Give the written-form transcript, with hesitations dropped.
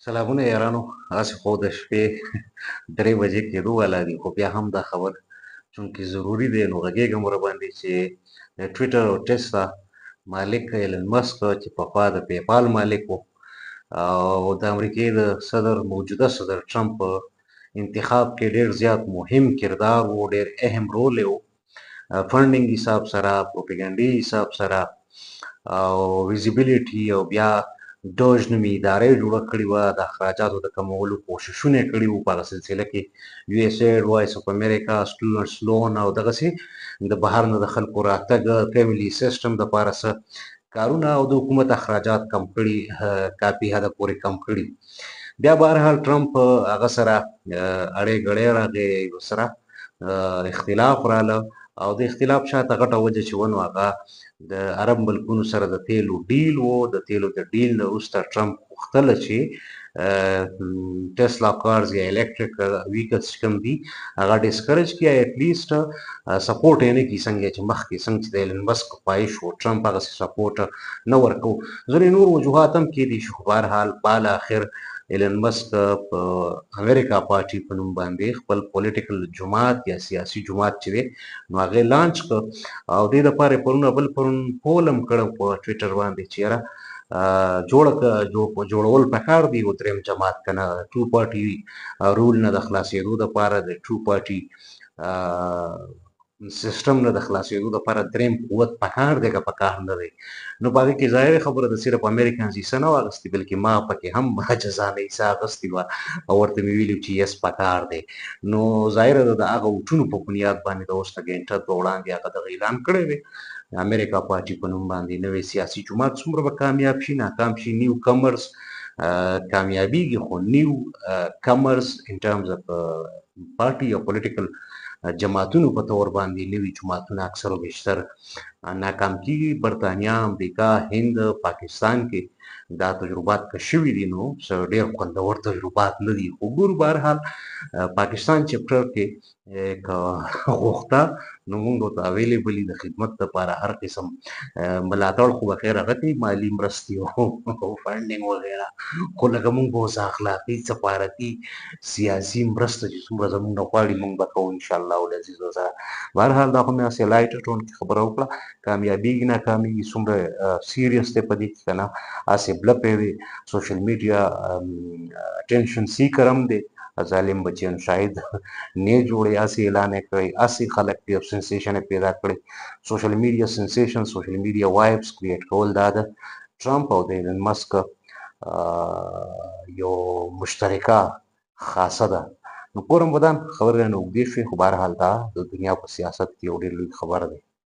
سلامونه یارانو، هسې خو د شپې 3 بجې کېدو والا دي، خو بیا هم دا خبر چونکې ضروري دی نو غږېږم ورباندې چې د ټویټر او ټسلا مالک ایلن مسک چې پخوا د پیپال مالک و او د امریکې د موجوده صدر ټرمپ په انتخاب کې ډېر زیات مهم کردار و، ډېر اهم رول یې و. فنډینګ حساب سره، پروپیګنډي حساب سره او ویزیبیلیټي او بیا دوج نومې اداره یې جوړه کړې وه، د اخراجاتو د کمولو کوششونه یې کړي وو. په هغه سلسله کې یو اس ایډ، وایس اف امریکا، سټوډنټس لون او دغسې د بهر نه د خلکو راتګ، فیملي سیسټم دپاره څه کارونه او د حکومت اخراجات کم کړي، کافي حده پورې کم کړي. بیا بهرحال ټرمپ هغه سره اړې ګړې راغې، ورسره اختلاف راله او د اختلاف شاته غټه وجه چې ونه هغه د عرب ملکونو سره د تیلو ډیل و. د تیلو د ډیل نه وروسته ټرمپ غوښتله چې ټسلا کارز یا الکتریک ویکلز چې کوم دي هغه ډسکرج کړي، یا ایټلیسټ سپورټ یې نه کړي، څنګه چې مخکې څنګه چې د ایلن مسک خواهش و ټرمپ هغسې سپورټ نه ورکوو. ځینې نور وجوهات هم کیدای شي، خو بهرحال بالاخر ایلن مسک په امریکا پارټي په نوم باندې خپل پولیټیکل جماعت یا سیاسي جماعت چې دی نو هغه یې لانچ کړ او دې دپاره یې پرون پول هم کړی په ټویټر باندې چې یاره جوړول پکار دی یو دریم جماعت که نه ټو پارټي رول نه د خلاصېدو دپاره، د ټو پارټي سیسټم نه د خلاصېدو دپاره دریم قوت پکار دی که پکار نه دی. نو په هغې کې ظاهره خبره ده صرف امریکنز حصه نه وه اخیستې، بلکې ما پکې هم جزانه حصه اخیستې وه او ورته مې ویلي چې یس پکار دی. نو ظاهره ده د هغه ووټونو په بنیاد باندې د اوس د ګینټه په وړاندې هغه دغه اعلان کړی دی د امریکا پارټي په نوم باندې نوی سیاسي جماعت څومره به کامیاب شي ناکام شي، نیو کمرز کامیابیږي، خو نیو کمرز ان ټرمز اف پارټي او پولیټیکل جماعتونو په تور باندې نوي جماعتونه اکثر و بیشتر ناکام کیږي. برطانیا، امریکا، هند، پاکستان کې دا تجربات که شوي دي نو څه ډېر خوندور تجربات نه دي. خو ګورو بهرحال پاکستان چپټر کې که غوښته نو موږ ورته اویلیبل یو د خدمت دپاره هر قسم ملاتړ، خو بخیر هغه کوي مالي مرستې او فنډینګ وغیره، خو لکه موږ به اوس اخلاقي، سفارتي، سیاسي مرسته چې څومره زموږ نه غواړي موږ به کوو انشاءالله العزیز ورسره. بهرحال دا خو مې هسې لایټ ټون کې خبره وکړه، کامیابیږي ناکامیږي څومره سیریس دی په دې کې که نه، هسې بلپې دی. سوشل میډیا اټینشن سیکر هم دی، ظالم بچیان شاید نه جوړې، هسې اعلان یې کړی، هسې خلک پې سنسیشن یې پیدا کړی. سوشل میډیا سنسیشن، سوشل میډیا وایبس کریټ کول دا د ټرمپ او د ایلن مسک یو مشترکه خاصه ده. نو پورم بدن خبرې رانه اوږدې شوې، خو بهرحال دا د دنیا په سیاست کې یو ډېر لوی خبر دی.